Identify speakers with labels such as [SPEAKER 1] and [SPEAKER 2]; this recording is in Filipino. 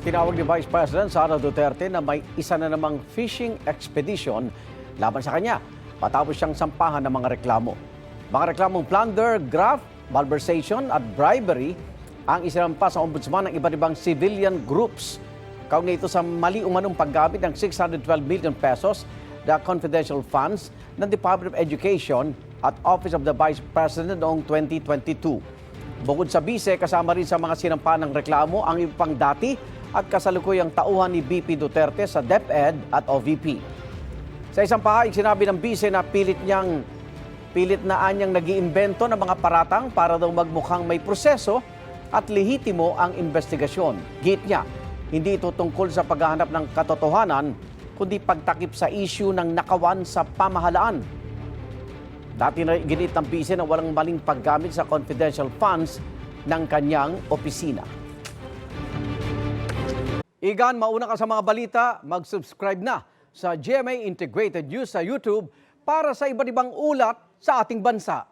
[SPEAKER 1] Tinawag ni Vice President Sara Duterte na may isa na namang fishing expedition laban sa kanya matapos siyang sampahan ng mga reklamo. Mga reklamong plunder, graft, malversation at bribery ang isinampa sa ombudsman ng iba't ibang civilian groups. Kaugnay ito sa mali umanong paggamit ng 612 million pesos na confidential funds ng Department of Education at Office of the Vice President noong 2022. Bukod sa bise, kasama rin sa mga sinampa ng reklamo ang ibang dati at kasalukuyang tauhan ni BP Duterte sa DepEd at OVP. Sa isang pahayag, sinabi ng bise na pilit na anyang nag-iimbento ng mga paratang para daw magmukhang may proseso at lehitimo ang investigasyon. Git niya, hindi ito tungkol sa paghahanap ng katotohanan, kundi pagtakip sa issue ng nakawan sa pamahalaan. Dati na ginit ng bise na walang maling paggamit sa confidential funds ng kanyang opisina. Igan, mauna ka sa mga balita, mag-subscribe na sa GMA Integrated News sa YouTube para sa iba't ibang ulat sa ating bansa.